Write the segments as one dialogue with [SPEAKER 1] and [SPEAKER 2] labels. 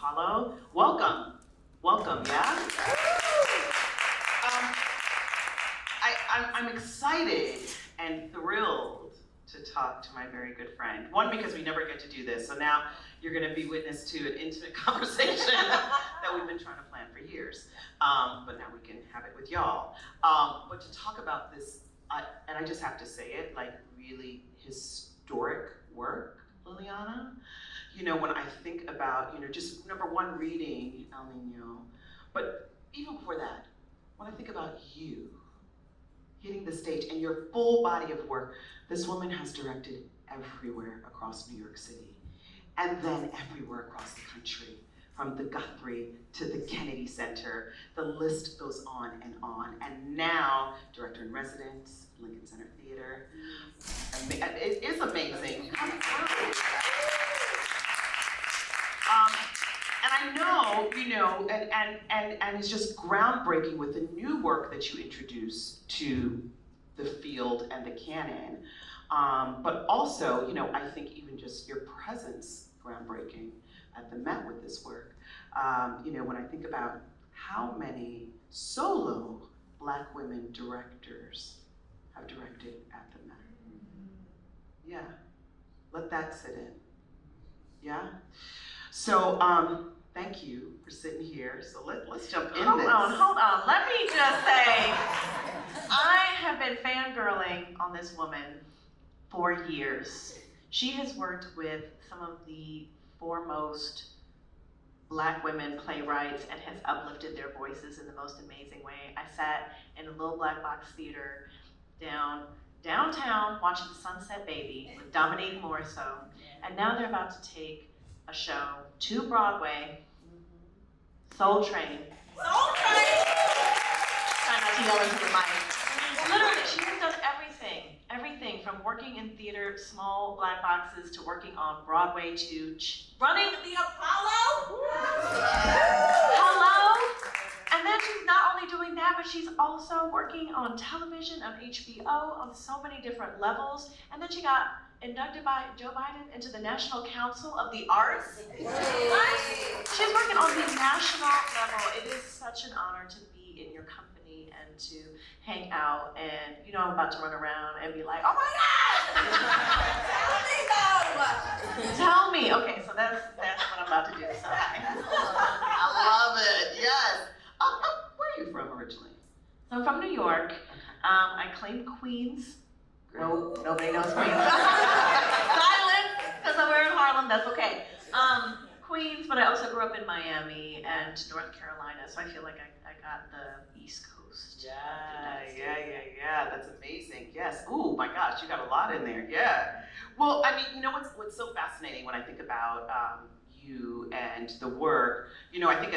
[SPEAKER 1] Apollo. Welcome, yeah? I'm excited and thrilled to talk to my very good friend. One, because we never get to do this, so now you're gonna be witness to an intimate conversation that we've been trying to plan for years. But now we can have it with y'all. But to talk about this, and I just have to say it, like really historic work, Lileana. You know, when I think about, just number one, reading El Niño, but even before that, when I think about you hitting the stage and your full body of work, this woman has directed everywhere across New York City, and then everywhere across the country, from the Guthrie to the Kennedy Center. The list goes on. And now, director in residence, Lincoln Center Theater. It is amazing. And I know, and it's just groundbreaking with the new work that you introduce to the field and the canon. But also, I think even just your presence, groundbreaking at the Met with this work. When I think about how many solo Black women directors have directed at the Met. Yeah, let that sit in. Yeah? So, thank you for sitting here. So let's jump in.
[SPEAKER 2] Hold on. Let me just say, I have been fangirling on this woman for years. She has worked with some of the foremost Black women playwrights and has uplifted their voices in the most amazing way. I sat in a little black box theater downtown watching Sunset Baby with Dominique Morisseau, and now they're about to take a show to Broadway, Soul Train. Try not to yell into the mic. Literally, she has done everything from working in theater, small black boxes, to working on Broadway, to running the Apollo. Hello? And then she's not only doing that, but she's also working on television, on HBO, on so many different levels. And then she got inducted by Joe Biden into the National Council of the Arts. She's working on the national level. It is such an honor to be in your company and to hang out. And I'm about to run around and be like, oh my God! Tell me. Okay, so that's what I'm about to do. So
[SPEAKER 1] I love it. Yes. Where are you from originally?
[SPEAKER 2] So I'm from New York. I claim Queens. No, nobody knows Queens. Silence, because we're in Harlem, that's okay. Queens, but I also grew up in Miami and North Carolina, so I feel like I got the East Coast.
[SPEAKER 1] Yeah, that's amazing. Yes. Ooh, my gosh, you got a lot in there. Yeah. Well, I mean, what's so fascinating when I think about you and the work, I think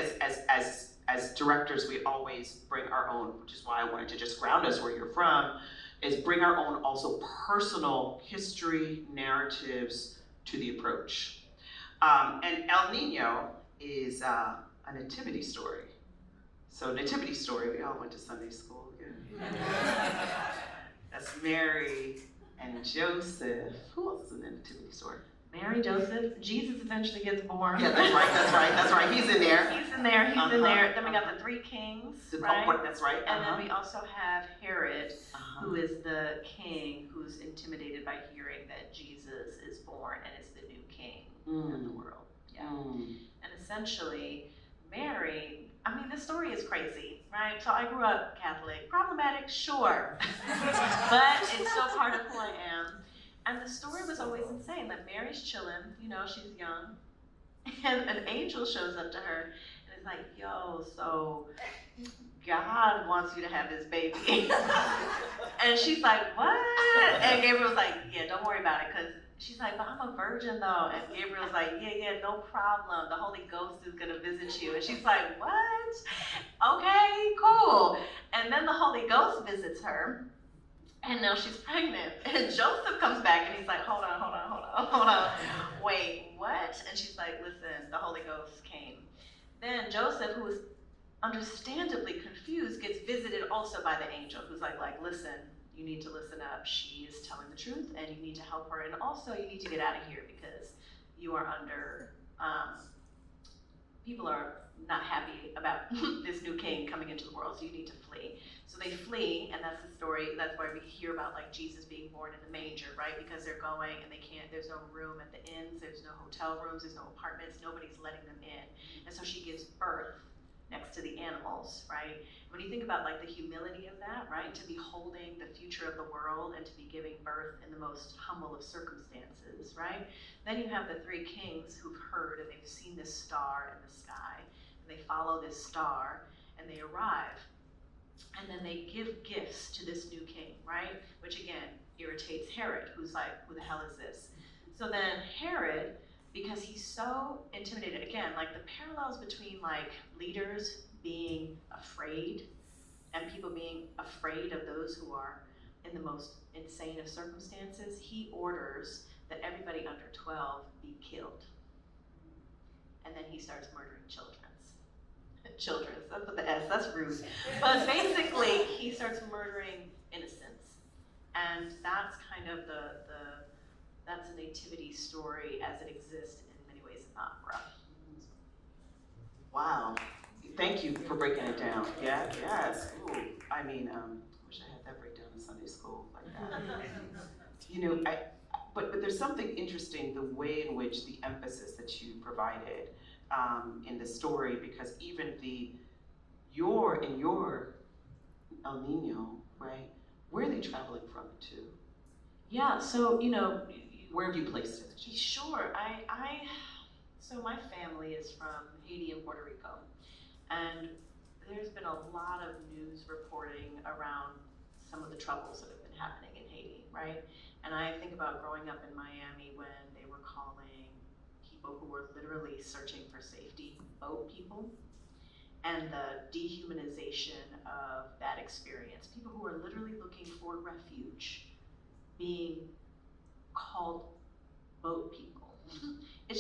[SPEAKER 1] as directors, we always bring our own, which is why I wanted to just ground us where you're from, is bring our own also personal history, narratives to the approach. And El Niño is a nativity story. So nativity story, we all went to Sunday school. Yeah. That's Mary and Joseph. Who else is in the nativity story?
[SPEAKER 2] Mary, Joseph, Jesus eventually gets born.
[SPEAKER 1] Yeah, that's right. He's in there.
[SPEAKER 2] He's in there. Then we got the three kings, right?
[SPEAKER 1] Oh, that's right.
[SPEAKER 2] And then we also have Herod, who is the king who's intimidated by hearing that Jesus is born and is the new king in the world. Yeah. And essentially, Mary, the story is crazy, right? So I grew up Catholic. Problematic, sure. But it's still part of who I am. And the story was always insane. Like, Mary's chilling, she's young, and an angel shows up to her and is like, yo, so God wants you to have this baby. And she's like, what? And Gabriel was like, yeah, don't worry about it, because she's like, but I'm a virgin though. And Gabriel's like, yeah, no problem. The Holy Ghost is gonna visit you. And she's like, what? Okay, cool. And then the Holy Ghost visits her. And now she's pregnant. And Joseph comes back and he's like, hold on. Wait, what? And she's like, listen, the Holy Ghost came. Then Joseph, who is understandably confused, gets visited also by the angel, who's like, listen, you need to listen up. She is telling the truth and you need to help her. And also you need to get out of here because you are under people are not happy about this new king coming into the world, so you need to flee. So they flee, and that's the story, that's why we hear about like Jesus being born in the manger, right? Because they're going and they can't, there's no room at the inns, there's no hotel rooms, there's no apartments, nobody's letting them in. And so she gives birth next to the animals, right? When you think about like the humility of that, right? To be holding the future of the world and to be giving birth in the most humble of circumstances, right? Then you have the three kings who've heard and they've seen this star in the sky, and they follow this star and they arrive. And then they give gifts to this new king, right? Which again, irritates Herod, who's like, who the hell is this? So then Herod, because he's so intimidated, again, like the parallels between like leaders being afraid and people being afraid of those who are in the most insane of circumstances, he orders that everybody under 12 be killed. And then he starts murdering children. That's with the S, that's rude. But basically, he starts murdering innocents. And that's kind of that's a nativity story as it exists in many ways in opera.
[SPEAKER 1] Wow, thank you for breaking it down. Yeah, yes, ooh, I mean, wish I had that breakdown in Sunday school like that. You know, but there's something interesting, the way in which the emphasis that you provided in the story, because even your El Niño, right? Where are they traveling from to?
[SPEAKER 2] Yeah, so
[SPEAKER 1] where have you placed it?
[SPEAKER 2] Sure, so my family is from Haiti and Puerto Rico, and there's been a lot of news reporting around some of the troubles that have been happening in Haiti, right? And I think about growing up in Miami when they were calling people who were literally searching for safety boat people, and the dehumanization of that experience. People who are literally looking for refuge being called boat people. And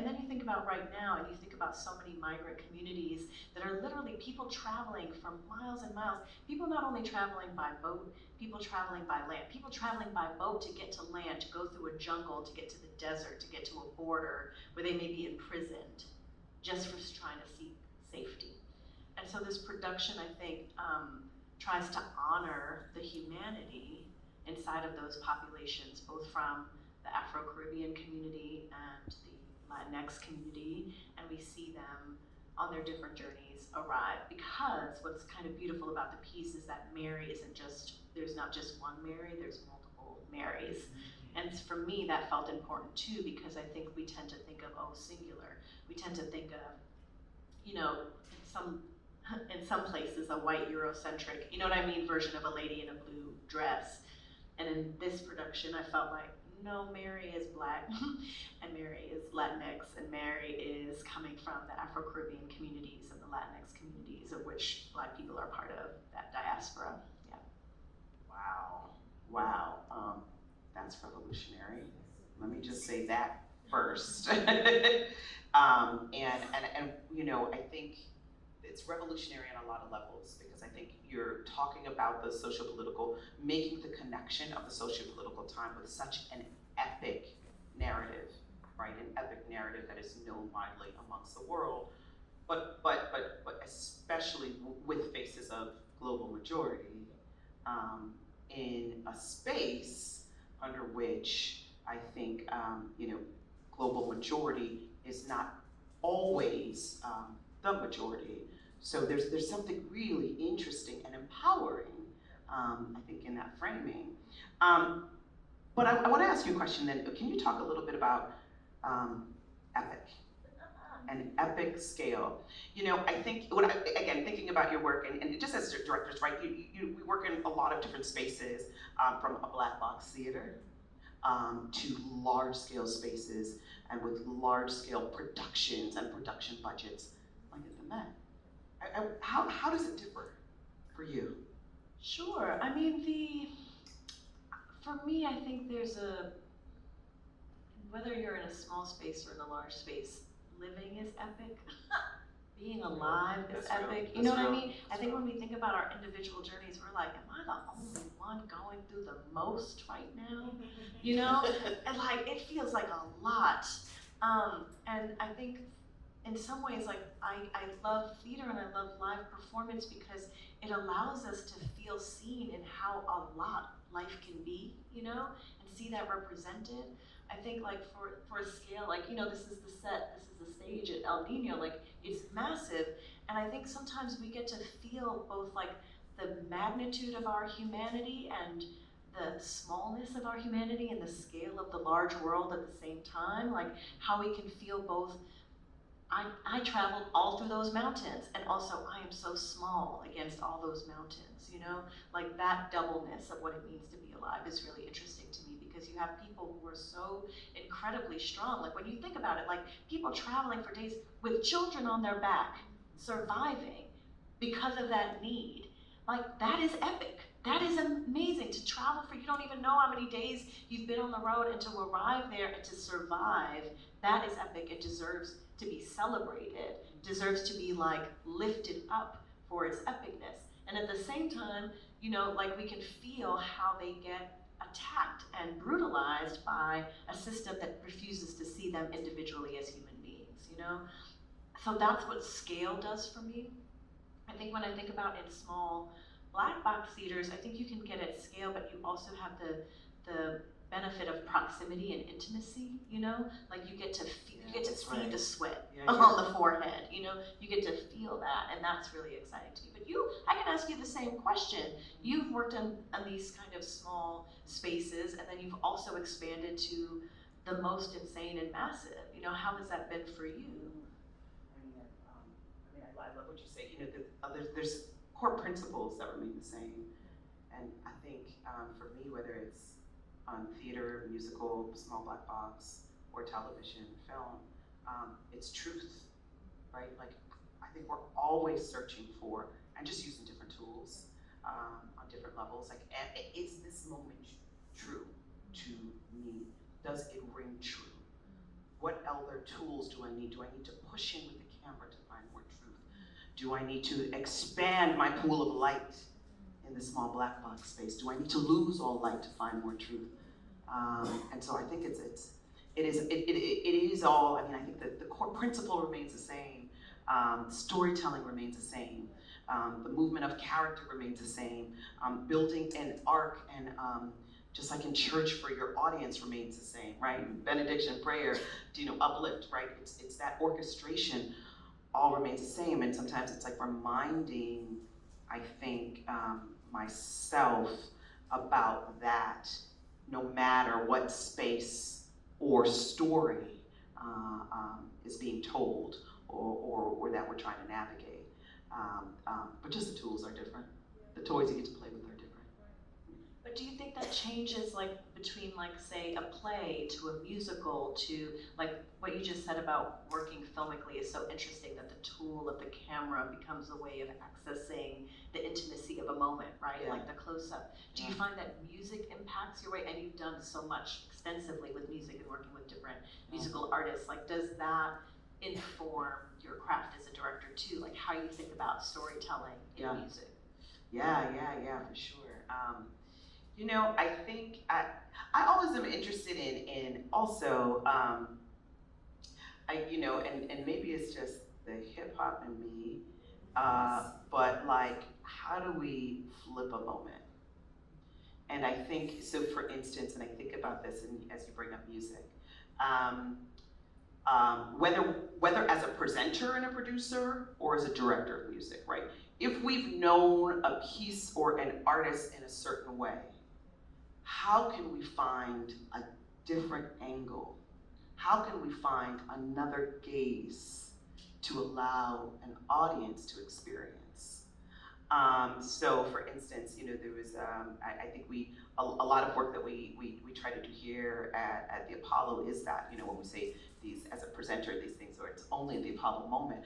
[SPEAKER 2] then you think about right now, and you think about so many migrant communities that are literally people traveling from miles and miles. People not only traveling by boat, people traveling by land. People traveling by boat to get to land, to go through a jungle, to get to the desert, to get to a border where they may be imprisoned just for trying to seek safety. And so this production, I think, tries to honor the humanity inside of those populations, both from the Afro-Caribbean community and the Latinx community, and we see them on their different journeys arrive. Because what's kind of beautiful about the piece is that Mary isn't just, there's not just one Mary, there's multiple Marys. And for me, that felt important too, because I think we tend to think of, oh, singular. We tend to think of, in some places, a white Eurocentric, you know what I mean, version of a lady in a blue dress. And in this production, I felt like, no, Mary is Black, and Mary is Latinx, and Mary is coming from the Afro-Caribbean communities and the Latinx communities, of which Black people are part of that diaspora. Yeah.
[SPEAKER 1] Wow. That's revolutionary. Let me just say that first. I think it's revolutionary on a lot of levels, because I think you're talking about the socio-political, making the connection of the socio-political time with such an epic narrative, right? An epic narrative that is known widely amongst the world, but especially with faces of global majority, in a space under which I think global majority is not always the majority. So there's something really interesting and empowering, I think, in that framing. But I want to ask you a question then. Can you talk a little bit about epic and epic scale? I think, again, thinking about your work, and just as directors, right, we work in a lot of different spaces, from a black box theater to large scale spaces, and with large scale productions and production budgets like at the Met. How does it differ for you?
[SPEAKER 2] Sure. I mean, for me, I think there's whether you're in a small space or in a large space, living is epic. Being alive is epic. You know what I mean? I think when we think about our individual journeys, we're like, am I the only one going through the most right now? And like, it feels like a lot. And I think in some ways, like, I love theater and I love live performance because it allows us to feel seen in how a lot life can be, you know, and see that represented. I think, like, for a scale, like, you know, this is the set, this is the stage at El Nino, like, it's massive, and I think sometimes we get to feel both, like, the magnitude of our humanity and the smallness of our humanity and the scale of the large world at the same time, like, how we can feel both. I traveled all through those mountains, and also I am so small against all those mountains, you know? Like, that doubleness of what it means to be alive is really interesting to me, because you have people who are so incredibly strong. Like, when you think about it, like, people traveling for days with children on their back, surviving because of that need. Like, that is epic. That is amazing to travel for, you don't even know how many days you've been on the road, and to arrive there and to survive, that is epic. It deserves to be celebrated, deserves to be, like, lifted up for its epicness. And at the same time, you know, like, we can feel how they get attacked and brutalized by a system that refuses to see them individually as human beings, you know? So that's what scale does for me. I think when I think about in small black box theaters, I think you can get at scale, but you also have the benefit of proximity and intimacy, you know? Like, you get to feel, you get to see the sweat on the forehead, you know? You get to feel that, and that's really exciting to me. But I can ask you the same question. You've worked on these kind of small spaces, and then you've also expanded to the most insane and massive. You know, how has that been for you?
[SPEAKER 1] I love what you say. You know, there's core principles that remain the same, and I think for me, whether it's theater, musical, small black box, or television, film, it's truth, right? Like, I think we're always searching for, and just using different tools on different levels. Like, is this moment true to me? Does it ring true? What other tools do I need? Do I need to push in with the camera to find more truth? Do I need to expand my pool of light in the small black box space? Do I need to lose all light to find more truth? And so I think it is all, I mean, I think that the core principle remains the same. Storytelling remains the same. The movement of character remains the same. Building an arc and just like in church for your audience remains the same, right? Benediction, prayer, you know, uplift, right? It's that orchestration all remains the same. And sometimes it's like reminding, I think, myself about that, no matter what space or story is being told or that we're trying to navigate. But just the tools are different. The toys you get to play with are different.
[SPEAKER 2] But do you think that changes, like, between, like, say, a play to a musical to, like, what you just said about working filmically is so interesting, that the tool of the camera becomes a way of accessing the intimacy of a moment, right?
[SPEAKER 1] Yeah.
[SPEAKER 2] Like the close-up. Do you find that music impacts your way? And you've done so much extensively with music and working with different musical artists. Like, does that inform your craft as a director too? Like, how you think about storytelling in music?
[SPEAKER 1] Yeah, for sure. You know, I think I always am interested in also, you know, and maybe it's just the hip hop in me, but like, how do we flip a moment? And I think, so for instance, and I think about this as you bring up music, whether as a presenter and a producer or as a director of music, right? If we've known a piece or an artist in a certain way, how can we find a different angle? How can we find another gaze to allow an audience to experience? So for instance, you know, there was, I think a lot of work that we try to do here at the Apollo is that, you know, when we say these, as a presenter, these things, or it's only the Apollo moment,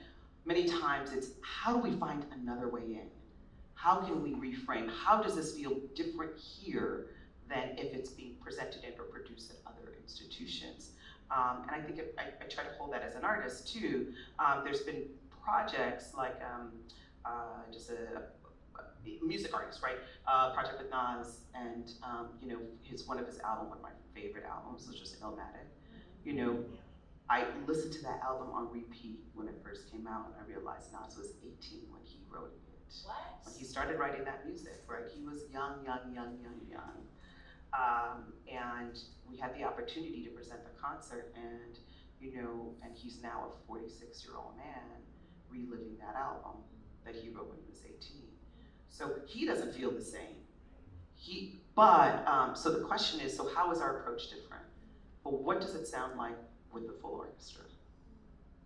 [SPEAKER 1] many times it's, how do we find another way in? How can we reframe? How does this feel different here than if it's being presented and or produced at other institutions? And I think I try to hold that as an artist too. There's been projects like just a music artist, right? Project with Nas, and you know, one of his albums, one of my favorite albums, was just Illmatic. You know, I listened to that album on repeat when it first came out, and I realized Nas was 18 when he wrote it.
[SPEAKER 2] What?
[SPEAKER 1] When he started writing that music, right? He was young. And we had the opportunity to present the concert, and and he's now a 46-year-old man reliving that album that he wrote when he was 18. So he doesn't feel the same. So the question is, so how is our approach different? Well, what does it sound like with the full orchestra?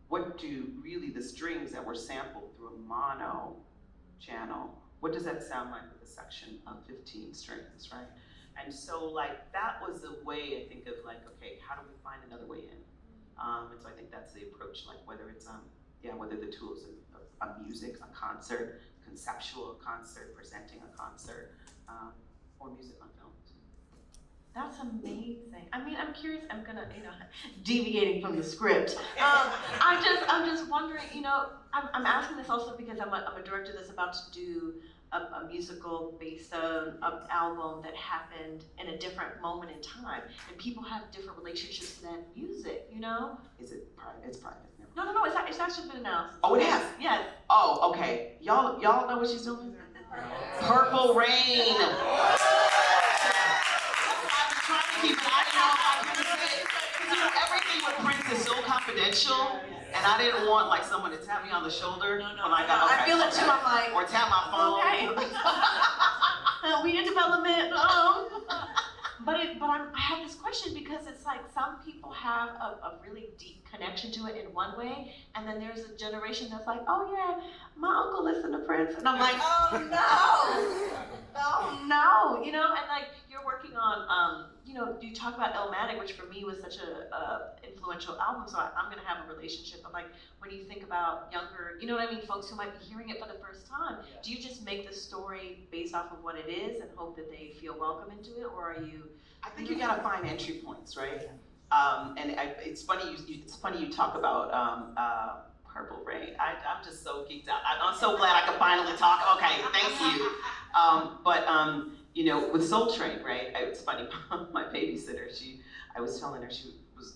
[SPEAKER 1] What do really the strings that were sampled through a mono channel, what does that sound like with a section of 15 strings, right? And so that was the way I think of okay, how do we find another way in? And so I think that's the approach, whether it's whether the tools of music, a concert, conceptual concert, presenting a concert, or music on film.
[SPEAKER 2] That's amazing. I mean, I'm curious. I'm gonna, deviating from the script. I'm just wondering. I'm asking this also because I'm a director that's about to do a musical based on an album that happened in a different moment in time, and people have different relationships to that music.
[SPEAKER 1] Is it private? It's private.
[SPEAKER 2] No. It's actually been announced.
[SPEAKER 1] Oh, it has.
[SPEAKER 2] Yes.
[SPEAKER 1] Oh, okay. Y'all know what she's doing? Purple Rain. Everything with Prince is so confidential, and I didn't want someone to tap me on the shoulder when I got
[SPEAKER 2] I feel it too. I'm like,
[SPEAKER 1] or tap my phone.
[SPEAKER 2] Okay. We in development. But I have this question because it's some people have a really deep connection to it in one way, and then there's a generation that's like, oh yeah, my uncle listened to Prince, and I'm like, oh no, and you're working on, you talk about Illmatic, which for me was such a influential album, so I'm gonna have a relationship of when you think about younger, folks who might be hearing it for the first time, do you just make the story based off of what it is and hope that they feel welcome into it, or are you?
[SPEAKER 1] I think you gotta find entry points, right? It's funny you talk about Purple Rain. I'm just so geeked out. I'm so glad I could finally talk. Okay, thank you. With Soul Train, right? It's funny. My babysitter, I was telling her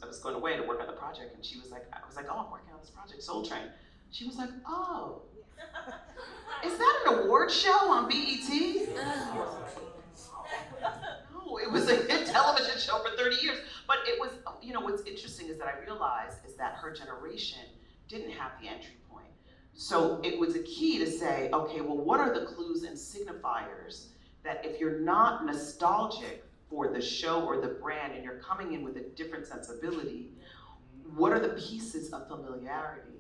[SPEAKER 1] I was going away to work on the project, and I was like, oh, I'm working on this project, Soul Train. She was like, oh, is that an award show on BET? No, it was a hit television show for 30 years. But it was, what's interesting is that I realized is that her generation didn't have the entry point. So it was a key to say, okay, well, what are the clues and signifiers that if you're not nostalgic for the show or the brand and you're coming in with a different sensibility, what are the pieces of familiarity?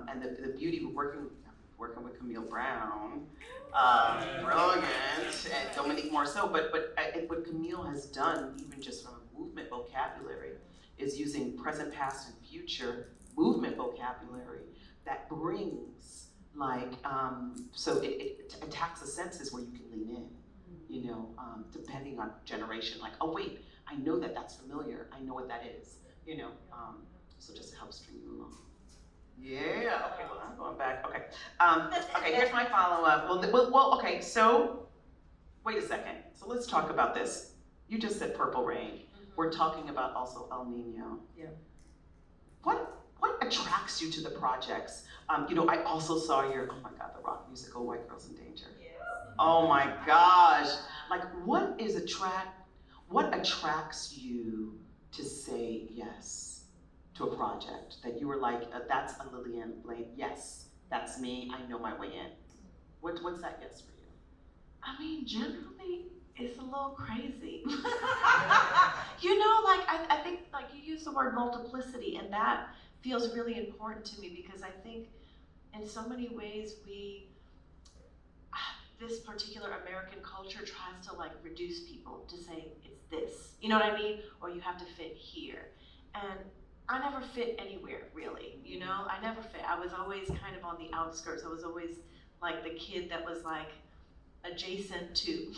[SPEAKER 1] And the beauty of working with Camille Brown, brilliant, and Dominique Morceau, but what Camille has done, even just from a movement vocabulary, is using present, past, and future movement vocabulary that brings so it attacks the senses where you can lean in, depending on generation, oh wait, I know that's familiar, I know what that is, so just to help string you along. Yeah, okay, well, I'm going back, okay. Okay, here's my follow-up. Well, okay, so, wait a second. So let's talk about this. You just said Purple Rain. Mm-hmm. We're talking about also El Niño.
[SPEAKER 2] Yeah.
[SPEAKER 1] What attracts you to the projects? I also saw your, oh my God, the rock musical, White Girls in Danger.
[SPEAKER 2] Yes.
[SPEAKER 1] Oh my gosh. What attracts you to say yes to a project that you were that's a Lileana Blain, yes, that's me, I know my way in. What's that yes for you?
[SPEAKER 2] I mean, generally, it's a little crazy. I think you use the word multiplicity, and that feels really important to me because I think in so many ways this particular American culture tries to reduce people to say it's this, you know what I mean? Or you have to fit here. And I never fit anywhere, really, I never fit. I was always kind of on the outskirts. I was always the kid that was adjacent to,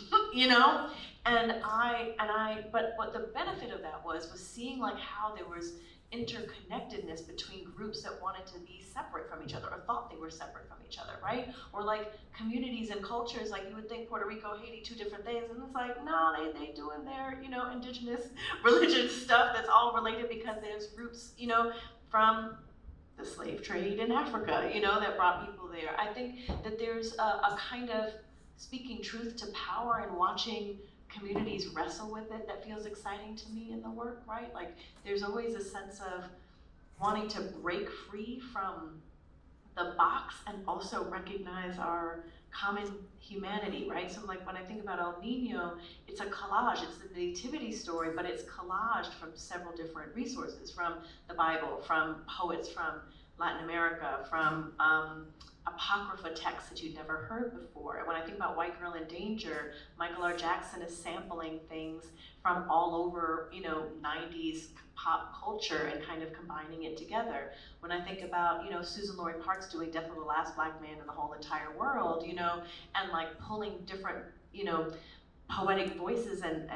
[SPEAKER 2] but what the benefit of that was seeing how there was interconnectedness between groups that wanted to be separate from each other or thought they were separate from each other, right? Or like communities and cultures, like you would think Puerto Rico, Haiti, two different things, and it's like, no, they doing their, you know, indigenous religious stuff that's all related because there's roots, you know, from the slave trade in Africa, you know, that brought people there. I think that there's a kind of speaking truth to power and watching communities wrestle with it that feels exciting to me in the work, right? Like there's always a sense of wanting to break free from the box and also recognize our common humanity, right? So like when I think about El Niño, it's a collage, it's the nativity story, but it's collaged from several different resources, from the Bible, from poets from Latin America, from apocrypha texts that you'd never heard before. And when I think about White Girl in Danger, Michael R. Jackson is sampling things from all over, you know, 90s pop culture and kind of combining it together. When I think about, you know, Susan Lori Parks doing Death of the Last Black Man in the whole entire world, you know, and like pulling different, you know, poetic voices and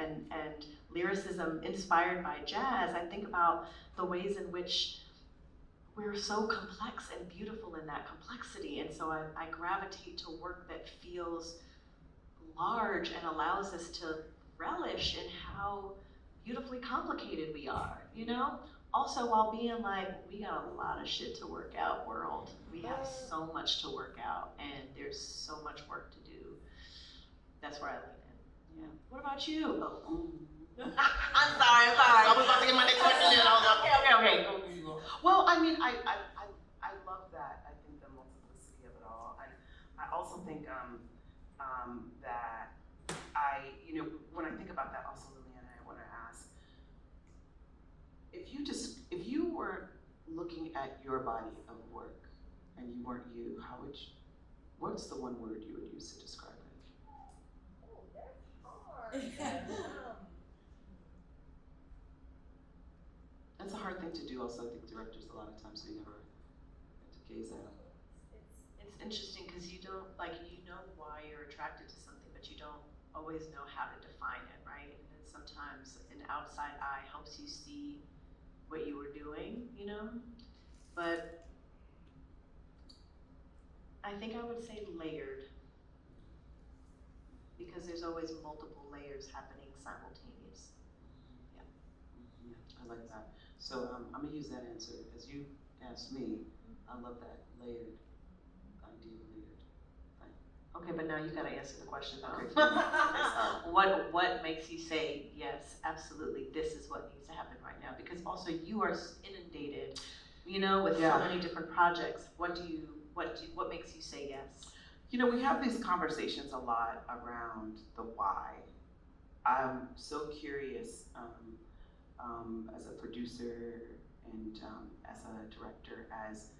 [SPEAKER 2] lyricism inspired by jazz, I think about the ways in which we're so complex and beautiful in that complexity. And so I gravitate to work that feels large and allows us to relish in how beautifully complicated we are, you know? Also while being like, we got a lot of shit to work out, world. We have so much to work out and there's so much work to do. That's where I lean in. Yeah. What about you? Oh. I'm sorry.
[SPEAKER 1] I was about to get my next question in.
[SPEAKER 2] Okay. Go.
[SPEAKER 1] Well, I mean, I love that. I think the multiplicity of it all. And I also think that you know, when I think about that also, Lileana, I want to ask, if you were looking at your body of work and you weren't you, what's the one word you would use to describe it?
[SPEAKER 3] Oh, that's hard.
[SPEAKER 1] That's a hard thing to do also. I think directors, a lot of times, we never get to gaze at it.
[SPEAKER 2] It's interesting because you don't, like, you know why you're attracted to something, but you don't always know how to define it, right? And sometimes an outside eye helps you see what you were doing, you know? But I think I would say layered, because there's always multiple layers happening simultaneously. Yeah.
[SPEAKER 1] I like that. So I'm gonna use that answer as you asked me. I love that layered idea, layered thing.
[SPEAKER 2] Okay, but now you gotta answer the question though.
[SPEAKER 1] Okay.
[SPEAKER 2] What makes you say, yes, absolutely, this is what needs to happen right now? Because also you are inundated, you know, with so many different projects. What makes you say yes?
[SPEAKER 1] You know, we have these conversations a lot around the why. I'm so curious as a producer and as a director, as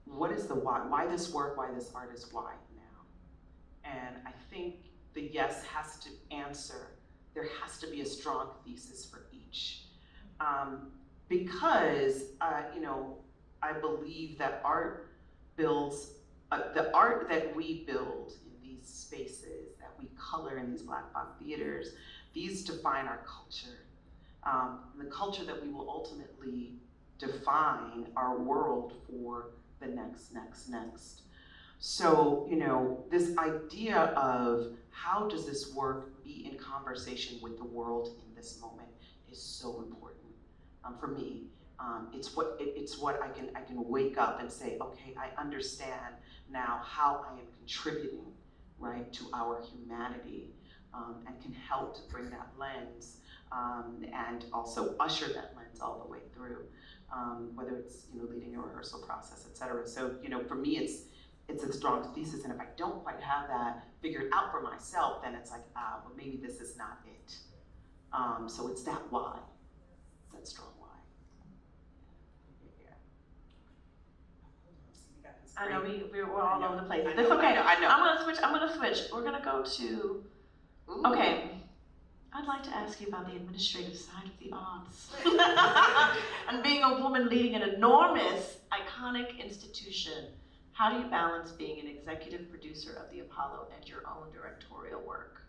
[SPEAKER 1] what is the why? Why this work? Why this artist? Why now? And I think the yes has to answer. There has to be a strong thesis for each, because you know, I believe that art builds the art that we build in these spaces that we color in these Black BOC theaters. These define our culture. The culture that we will ultimately define our world for the next. So, you know, this idea of how does this work be in conversation with the world in this moment is so important for me. It's what I can wake up and say, okay, I understand now how I am contributing, right, to our humanity, and can help to bring that lens. And also usher that lens all the way through, whether it's, you know, leading a rehearsal process, et cetera. So, you know, for me, it's a strong thesis, and if I don't quite have that figured out for myself, then it's like, well, maybe this is not it. So it's that why, that strong why. Yeah.
[SPEAKER 2] I know we're all over the place.
[SPEAKER 1] I
[SPEAKER 2] That's
[SPEAKER 1] know,
[SPEAKER 2] okay.
[SPEAKER 1] I know.
[SPEAKER 2] I'm gonna switch. We're gonna go to.
[SPEAKER 1] Ooh.
[SPEAKER 2] Okay. I'd like to ask you about the administrative side of the arts. And being a woman leading an enormous, iconic institution, how do you balance being an executive producer of the Apollo and your own directorial work?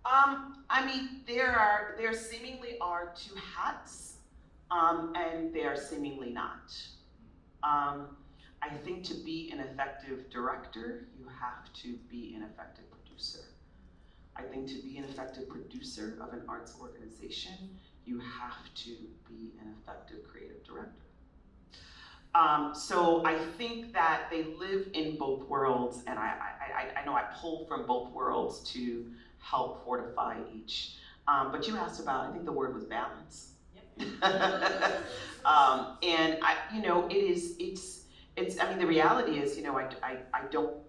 [SPEAKER 1] I mean, there seemingly are two hats, and there seemingly not. I think to be an effective director, you have to be an effective producer. I think to be an effective producer of an arts organization, you have to be an effective creative director. So I think that they live in both worlds, and I know I pull from both worlds to help fortify each. But you asked about, I think the word was balance. Yep. And I mean, the reality is, I don't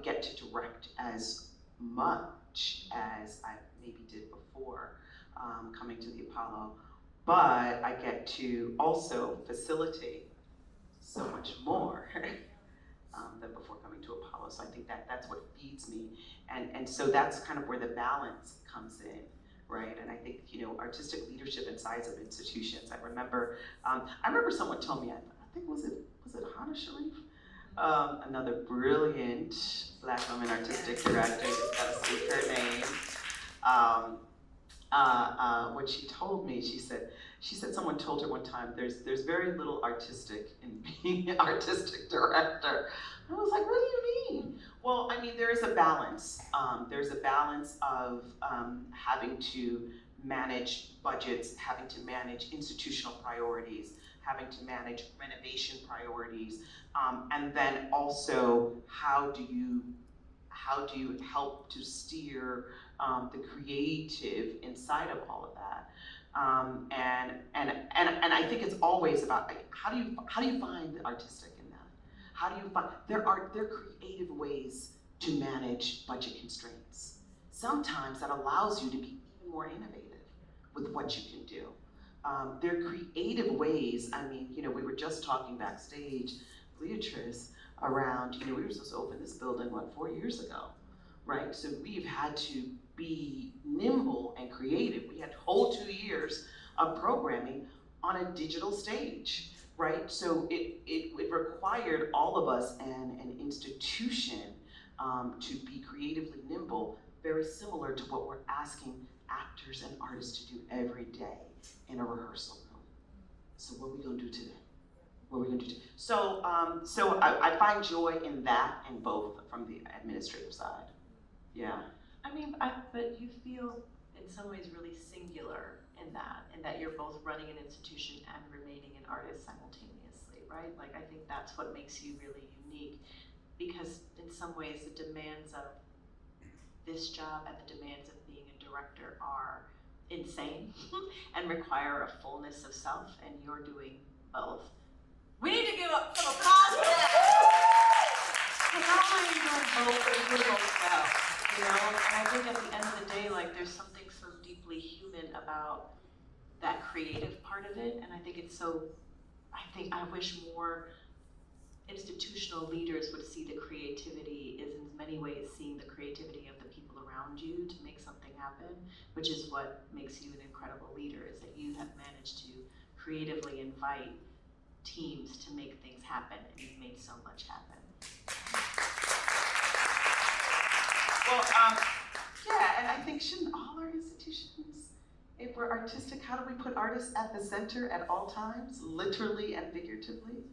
[SPEAKER 1] get to direct as much as I maybe did before coming to the Apollo, but I get to also facilitate so much more than before coming to Apollo. So I think that's what feeds me. And so that's kind of where the balance comes in, right? And I think, artistic leadership inside of institutions. I remember someone told me, I think, was it Hannah Sharif? Another brilliant Black woman artistic director, just gotta speak her name. What she told me, she said someone told her one time, there's very little artistic in being an artistic director. I was like, what do you mean? Well, I mean, there is a balance. There's a balance of having to manage budgets, having to manage institutional priorities, having to manage renovation priorities, and then also how do you help to steer the creative inside of all of that, and I think it's always about, like, how do you find the artistic in that? How do you find there are creative ways to manage budget constraints. Sometimes that allows you to be even more innovative with what you can do. There are creative ways. I mean, we were just talking backstage, Beatrice, around, we were supposed to open this building, 4 years ago, right? So we've had to be nimble and creative. We had whole 2 years of programming on a digital stage, right? So it required all of us and an institution to be creatively nimble, very similar to what we're asking actors and artists to do every day in a rehearsal room. So what are we gonna do today? What are we gonna do today? So I find joy in that, in both, from the administrative side. Yeah.
[SPEAKER 2] I mean, but you feel in some ways really singular in that you're both running an institution and remaining an artist simultaneously, right? Like, I think that's what makes you really unique, because in some ways the demands of this job and the demands of being a director are insane and require a fullness of self, and you're doing both. We need to give up some applause for that. Because not only are you doing both, but you're doing both well, And I think at the end of the day, like, there's something so deeply human about that creative part of it, and I think it's so, I wish more institutional leaders would see the creativity is in many ways seeing the creativity of the people around you to make something happen, which is what makes you an incredible leader, is that you have managed to creatively invite teams to make things happen, and you've made so much happen.
[SPEAKER 1] Well, yeah, and I think, shouldn't all our institutions, if we're artistic, how do we put artists at the center at all times, literally and figuratively?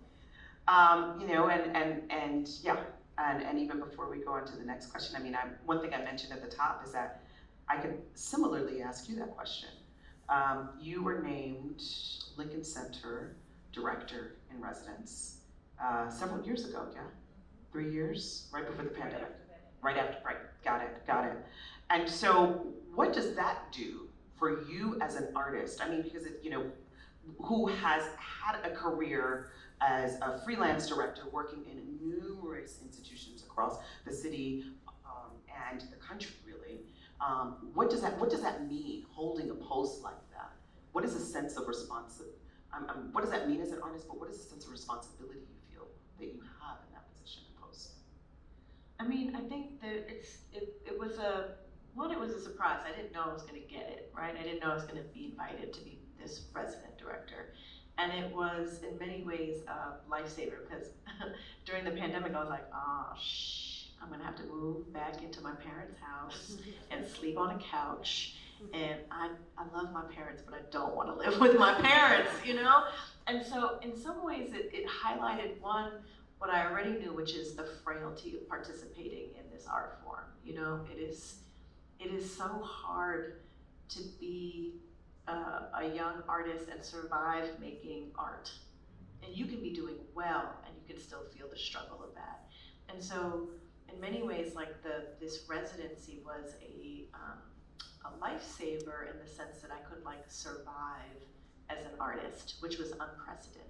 [SPEAKER 1] And even before we go on to the next question, I mean, one thing I mentioned at the top is that I could similarly ask you that question. You were named Lincoln Center Director in Residence several years ago, yeah? 3 years, right before the pandemic. Right after, got it. And so what does that do for you as an artist? I mean, because who has had a career as a freelance director working in numerous institutions across the city and the country, really. What does that mean, holding a post like that? What is a sense of responsibility? What does that mean as an artist, but what is the sense of responsibility you feel that you have in that position and post?
[SPEAKER 2] I mean, I think that it was a surprise. I didn't know I was gonna get it, right? I didn't know I was gonna be invited to be this resident director. And it was in many ways a lifesaver, because during the pandemic I was like, oh I'm gonna have to move back into my parents' house and sleep on a couch. And I love my parents, but I don't want to live with my parents, you know? And so in some ways it highlighted what I already knew, which is the frailty of participating in this art form. You know, it is so hard to be a young artist and survive making art. And you can be doing well and you can still feel the struggle of that. And so in many ways, like this residency was a lifesaver in the sense that I could like survive as an artist, which was unprecedented.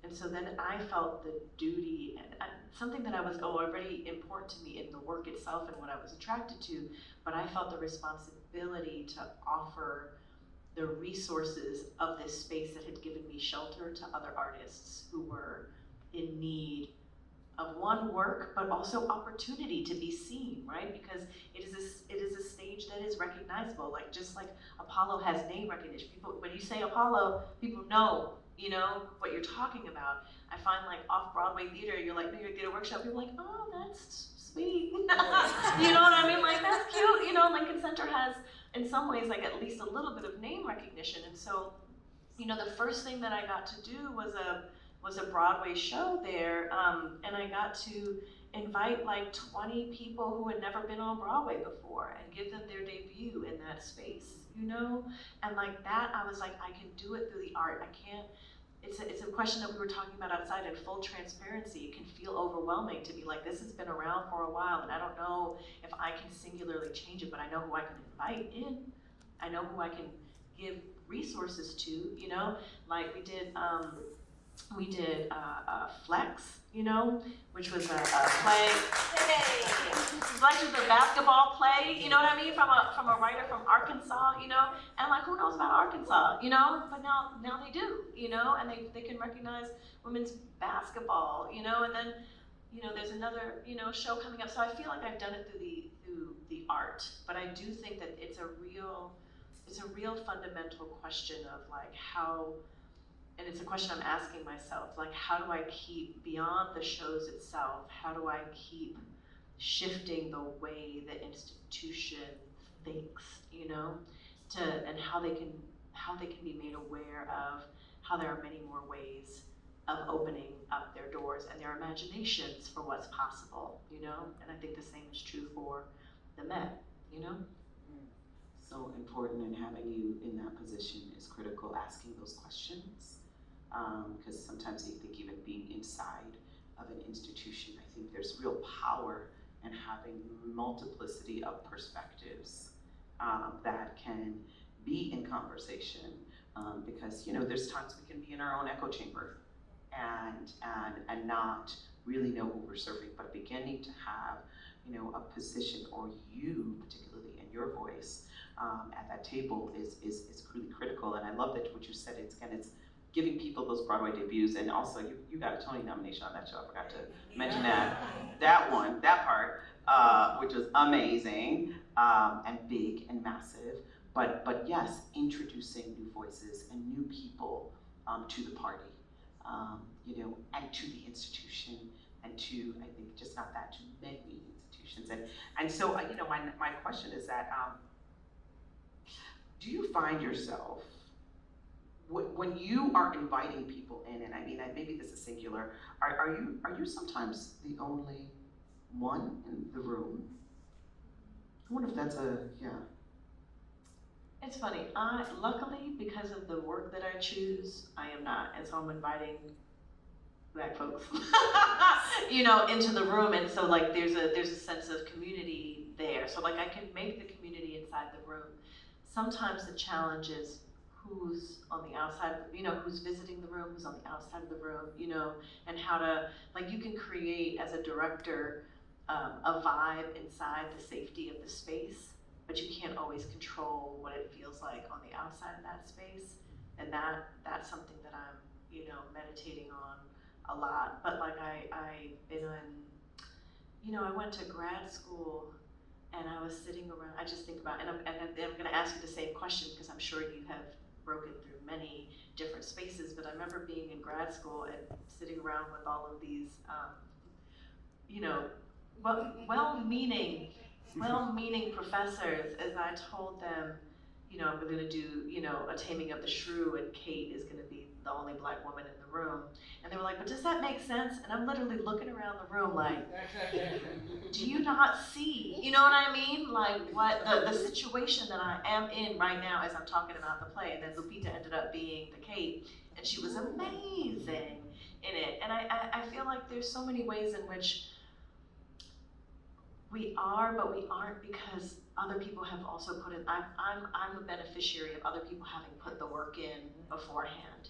[SPEAKER 2] And so then I felt the duty and something that was already important to me in the work itself and what I was attracted to, but I felt the responsibility to offer the resources of this space that had given me shelter to other artists who were in need of one work, but also opportunity to be seen, right? Because it is a stage that is recognizable, like just like Apollo has name recognition. People, when you say Apollo, people know, you know, what you're talking about. I find like off-Broadway theater, you're like, New York Theater Workshop, people are like, oh, that's sweet. You know what I mean? Like, that's cute. You know, Lincoln Center has, in some ways, like at least a little bit of name recognition. And so, you know, the first thing that I got to do was a Broadway show there, and I got to invite like 20 people who had never been on Broadway before and give them their debut in that space, you know? And like that, I was like, I can do it through the art. I can't, it's a question that we were talking about outside in full transparency. It can feel overwhelming to be like, this has been around for a while and I don't know if I can singularly change it, but I know who I can invite in. I know who I can give resources to, you know? Like we did Flex, you know, which was a play. Flex was a basketball play, you know what I mean, from a writer from Arkansas, you know, and like who knows about Arkansas, you know, but now they do, you know, and they can recognize women's basketball, you know, and then, you know, there's another, you know, show coming up. So I feel like I've done it through the art, but I do think that it's a real fundamental question of like how. And it's a question I'm asking myself, like, how do I keep, beyond the shows itself, how do I keep shifting the way the institution thinks, you know, and how they can be made aware of how there are many more ways of opening up their doors and their imaginations for what's possible, you know? And I think the same is true for the Met, you know?
[SPEAKER 1] So important, and having you in that position is critical, asking those questions. Because sometimes I think even being inside of an institution, I think there's real power in having multiplicity of perspectives that can be in conversation. Because you know, there's times we can be in our own echo chamber and not really know who we're serving, but beginning to have, you know, a position, or you particularly in your voice at that table is really critical. And I love that what you said. It's giving people those Broadway debuts, and also you got a Tony nomination on that show. I forgot to mention that part, which was amazing and big and massive. But yes, introducing new voices and new people to the party, you know, and to the institution, and to, I think, just not that, to many institutions. And so, you know, my question is that, do you find yourself, when you are inviting people in, and I mean, maybe this is singular, are you sometimes the only one in the room? I wonder if that's yeah.
[SPEAKER 2] It's funny, luckily, because of the work that I choose, I am not, and so I'm inviting Black folks, you know, into the room, and so like there's a sense of community there. So like I can make the community inside the room. Sometimes the challenge is who's on the outside, you know, who's visiting the room, who's on the outside of the room, you know, and how to, like, you can create as a director a vibe inside the safety of the space, but you can't always control what it feels like on the outside of that space. And that's something that I'm, you know, meditating on a lot. But like I've been in, you know, I went to grad school and I was sitting around, I just think about, and I'm gonna ask you the same question because I'm sure you have broken through many different spaces, but I remember being in grad school and sitting around with all of these, you know, well-meaning professors, as I told them, we're gonna do, a taming of the shrew, and Kate is gonna be the only Black woman in the room. And they were like, but does that make sense? And I'm literally looking around the room like, do you not see? You know what I mean? Like what the situation that I am in right now as I'm talking about the play. And then Lupita ended up being the Kate, and she was amazing in it. And I feel like there's so many ways in which we are, but we aren't, because other people have also put in. I'm a beneficiary of other people having put the work in beforehand.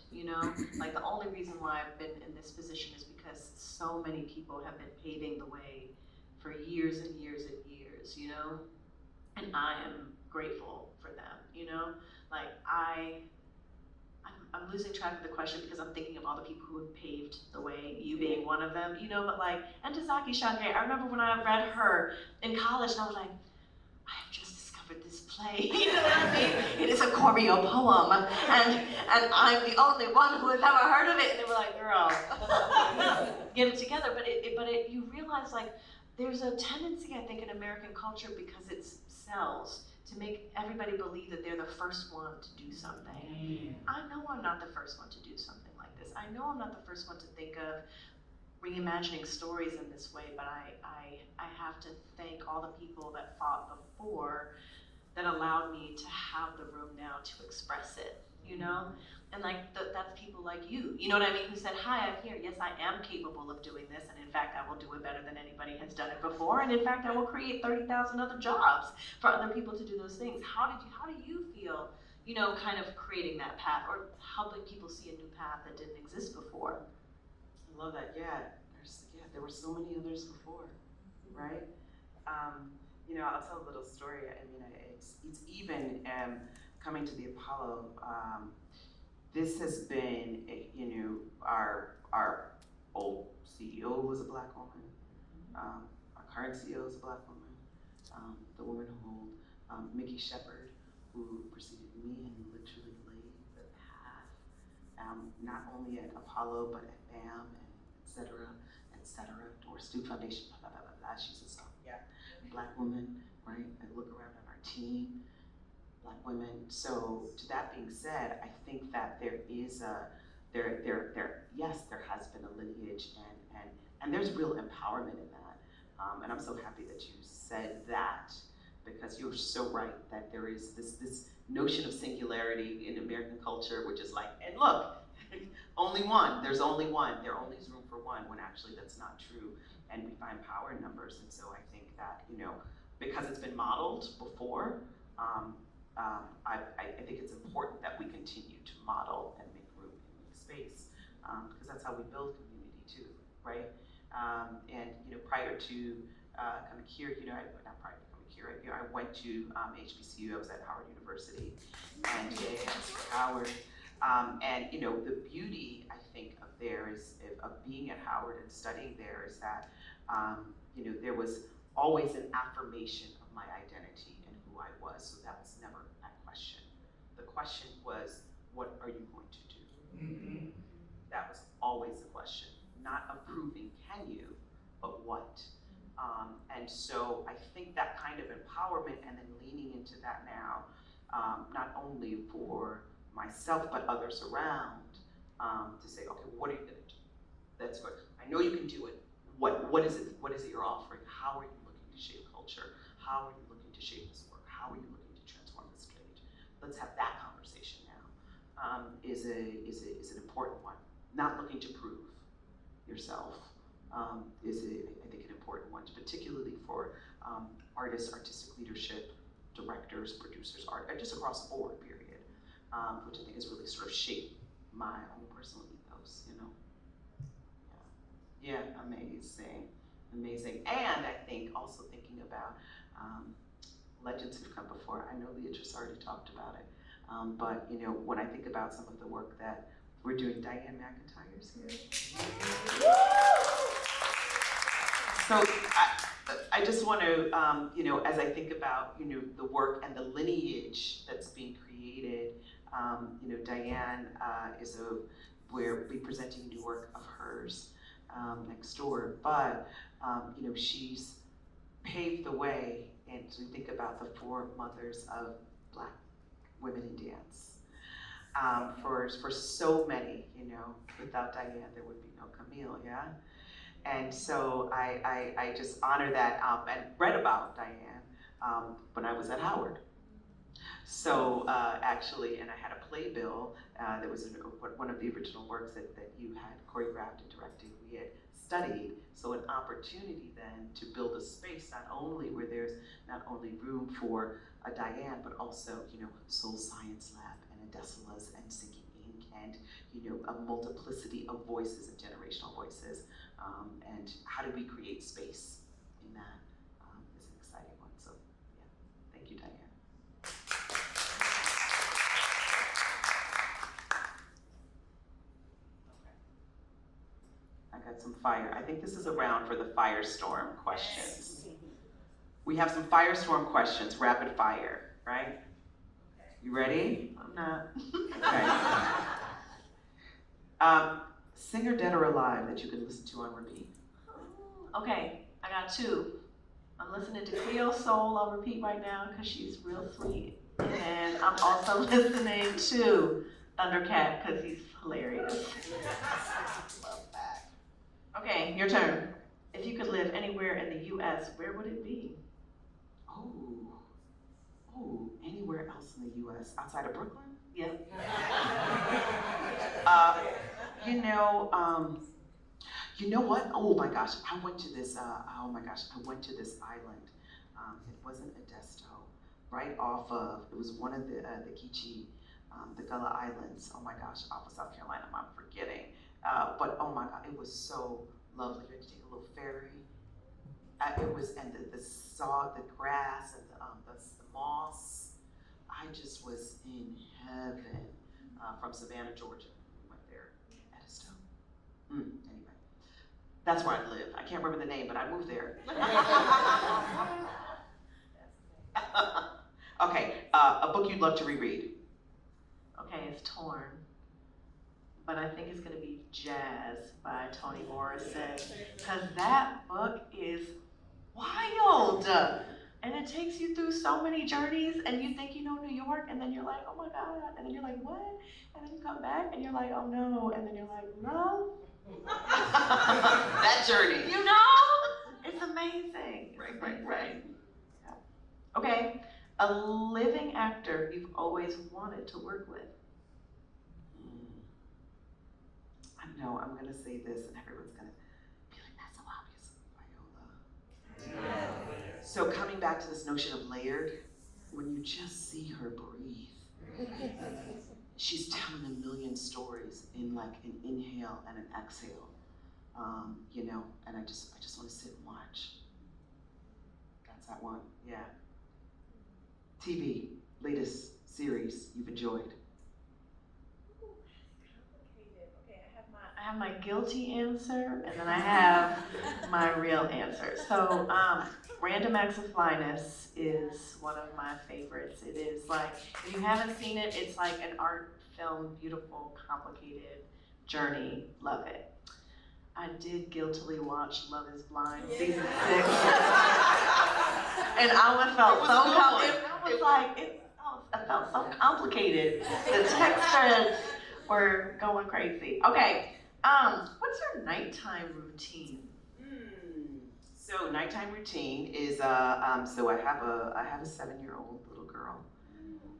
[SPEAKER 2] Like the only reason why I've been in this position is because so many people have been paving the way for years and years and years. And I am grateful for them. Like I'm losing track of the question because I'm thinking of all the people who have paved the way, you being one of them, but like, and Tazaki Shange, I remember when I read her in college and I was like, I have just discovered this play, you know what I mean? It is a choreo poem, and I'm the only one who has ever heard of it, and they were like, girl, get it together, but you realize like, there's a tendency, I think, in American culture, because it sells, to make everybody believe that they're the first one to do something. I know I'm not the first one to do something like this. I know I'm not the first one to think of reimagining stories in this way, but I have to thank all the people that fought before that allowed me to have the room now to express it, And like, that's people like you, you know what I mean, who said, hi, I'm here, yes, I am capable of doing this, and in fact, I will do it better than anybody has done it before, and in fact, I will create 30,000 other jobs for other people to do those things. How do you feel, kind of creating that path, or helping people see a new path that didn't exist before?
[SPEAKER 1] I love that, there were so many others before, right? I'll tell a little story. I mean, it's even coming to the Apollo. This has been, our old CEO was a Black woman. Our current CEO is a Black woman. The woman who, Mickey Shepard, who preceded me and literally laid the path, not only at Apollo, but at BAM, and et cetera, Doris Duke Foundation, blah, blah, blah, blah. She's a star, Black woman, right? I look around at our team, Black women. So to that being said, I think that there is yes, there has been a lineage, and there's real empowerment in that. And I'm so happy that you said that, because you're so right that there is this notion of singularity in American culture, which is like, and look, only one, there's only one, there only is room for one, when actually that's not true. And we find power in numbers. And so I think that, because it's been modeled before, I think it's important that we continue to model and make room and make space, because that's how we build community too, right? And prior to coming here, not prior to coming here, I went to HBCU. I was at Howard University, and Howard, and the beauty, I think, of being at Howard and studying there is that there was always an affirmation of my identity and who I was, so that was never that question. The question was, what are you going to do? Mm-hmm. That was always the question, not approving, can you, but what? And so I think that kind of empowerment, and then leaning into that now, not only for myself, but others around, to say, okay, what are you gonna do? That's good. I know you can do it. What is it you're offering? How are you looking to shape culture? How are you looking to shape this work? How are you looking to transform this stage? Let's have that conversation now. Is an important one. Not looking to prove yourself is I think an important one, particularly for artists, artistic leadership, directors, producers, art, just across the board, period, which I think has really sort of shaped my own personal ethos, Yeah, amazing. And I think also thinking about legends who've come before. I know Beatrice already talked about it, but when I think about some of the work that we're doing, Diane McIntyre's here. So I just want to, as I think about, the work and the lineage that's being created, Diane we'll be presenting new work of hers next door, but she's paved the way, and we think about the four mothers of Black women in dance. For so many, without Diane, there would be no Camille, yeah? And so I just honor that and read about Diane when I was at Howard. So actually, and I had a playbill that was one of the original works that you had choreographed and directed, we had studied. So an opportunity then to build a space not only where there's not only room for a Diane, but also, Soul Science Lab and Adesilas and Sinking Ink and, a multiplicity of voices and generational voices. And how do we create space in that is an exciting one. So yeah, thank you, Diane. I got some fire. I think this is a round for the firestorm questions. We have some firestorm questions, rapid fire, right? You ready? I'm not. Okay. Singer, dead or alive, that you can listen to on repeat.
[SPEAKER 2] Okay, I got two. I'm listening to Creole Soul on repeat right now because she's real sweet. And I'm also listening to Thundercat because he's hilarious. Love that. Okay, your turn. If you could live anywhere in the US, where would it be?
[SPEAKER 1] Oh, anywhere else in the US outside of Brooklyn?
[SPEAKER 2] Yep.
[SPEAKER 1] You know what? Oh my gosh, I went to this island. It wasn't Modesto, right off of, it was one of the Geechee, the Gullah Islands. Oh my gosh, off of South Carolina, I'm forgetting. But oh my God, it was so lovely. You had to take a little ferry. It was, and the grass and the moss. I just was in heaven from Savannah, Georgia. We went there, Edisto. Anyway, that's where I live. I can't remember the name, but I moved there. Okay, a book you'd love to reread.
[SPEAKER 2] Okay, it's torn. But I think it's going to be Jazz by Toni Morrison, because that book is wild. And it takes you through so many journeys, and you think you know New York, and then you're like, oh my God, and then you're like, what? And then you come back, and you're like, oh no, and then you're like, no.
[SPEAKER 1] That journey.
[SPEAKER 2] You know? It's amazing. Right. Yeah. Okay, a living actor you've always wanted to work with.
[SPEAKER 1] I know, I'm gonna say this, and everyone's gonna be like, that's so obvious. Viola. So coming back to this notion of layered, when you just see her breathe, she's telling a million stories in like an inhale and an exhale, and I just want to sit and watch. That's that one, yeah. TV, latest series you've enjoyed.
[SPEAKER 2] I have my guilty answer, and then I have my real answer. So, Random Acts of Flyness is one of my favorites. It is like, if you haven't seen it, it's like an art film, beautiful, complicated journey. Love it. I did guiltily watch Love is Blind season 6. And I felt so complicated. The textures were going crazy. Okay, what's your nighttime routine?
[SPEAKER 1] So nighttime routine is so I have a 7-year-old little girl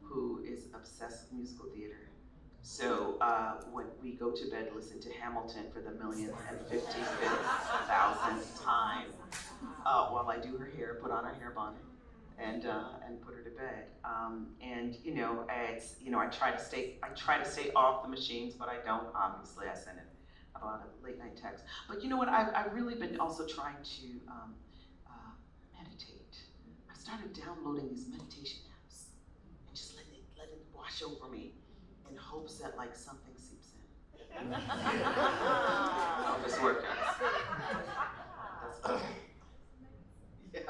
[SPEAKER 1] who is obsessed with musical theater. So when we go to bed, listen to Hamilton for the 1,055,000th time while I do her hair, put on a hair bonnet, and put her to bed. I try to stay off the machines, but I don't. Obviously, I send a lot of late night texts. But you know what? I've really been also trying to meditate. I started downloading these meditation apps and just let it wash over me in hopes that like something seeps in. I'll just work out. Yeah.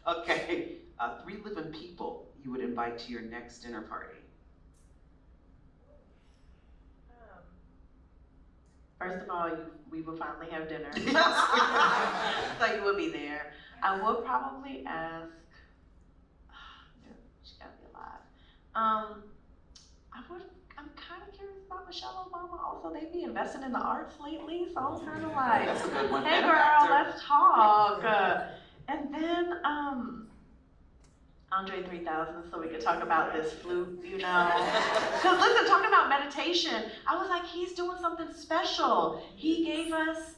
[SPEAKER 1] Okay. 3 living people you would invite to your next dinner party.
[SPEAKER 2] First of all, we will finally have dinner.
[SPEAKER 1] Yes.
[SPEAKER 2] So you will be there. I would probably ask, she gotta be alive. I'm kind of curious about Michelle Obama. Also, they be investing in the arts lately, so I'm kind of like,
[SPEAKER 1] That's a good one.
[SPEAKER 2] hey girl,
[SPEAKER 1] Benefactor.
[SPEAKER 2] let's talk. And then Andre 3000, so we could talk about this flute, you know. Because listen, talking about meditation, I was like, he's doing something special. He gave us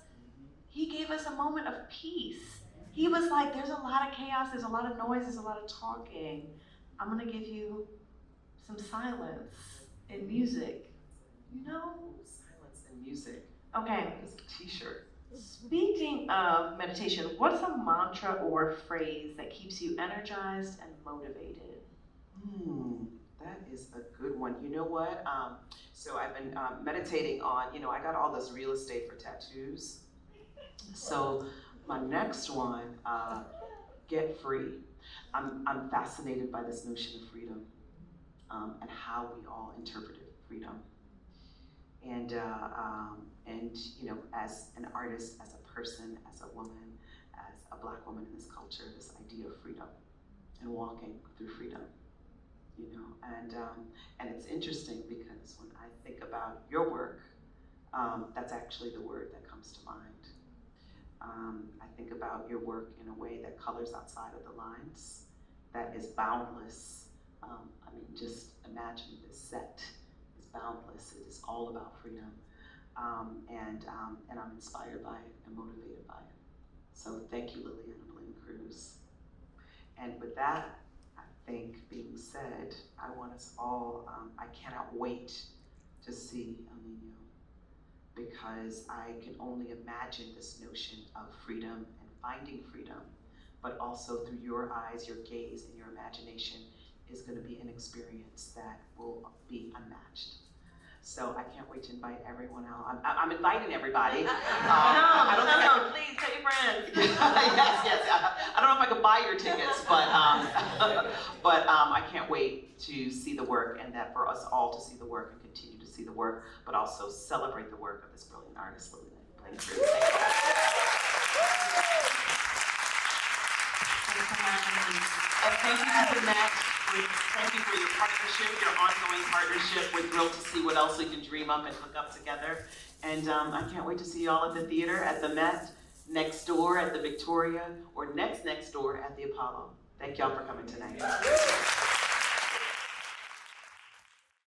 [SPEAKER 2] a moment of peace. He was like, there's a lot of chaos, there's a lot of noise, there's a lot of talking. I'm gonna give you some silence in music, you know?
[SPEAKER 1] Silence and music.
[SPEAKER 2] Okay,
[SPEAKER 1] It's a t-shirt.
[SPEAKER 2] speaking of meditation, what's a mantra or phrase that keeps you energized and motivated?
[SPEAKER 1] That is a good one. You know what? So I've been meditating on, I got all this real estate for tattoos. So my next one, get free. I'm fascinated by this notion of freedom and how we all interpreted freedom. And as an artist, as a person, as a woman, as a Black woman in this culture, this idea of freedom and walking through freedom, and it's interesting because when I think about your work, that's actually the word that comes to mind. I think about your work in a way that colors outside of the lines, that is boundless. Just imagine this set is boundless. It is all about freedom. And I'm inspired by it and motivated by it. So thank you, Lileana Blain-Cruz. And with that, I think being said, I want us all, I cannot wait to see El Niño, because I can only imagine this notion of freedom and finding freedom, but also through your eyes, your gaze, and your imagination is going to be an experience that will be unmatched. So I can't wait to invite everyone out. I'm inviting everybody.
[SPEAKER 2] No, please tell your friends.
[SPEAKER 1] Yes. I don't know if I can buy your tickets, but I can't wait to see the work, and that for us all to see the work and continue to see the work, but also celebrate the work of this brilliant artist, Lileana Blain-Cruz. Thank you for the match. Thank you for your partnership, your ongoing partnership. We're thrilled to see what else we can dream up and hook up together. And I can't wait to see you all at the theater, at the Met, next door at the Victoria, or next door at the Apollo. Thank y'all for coming tonight.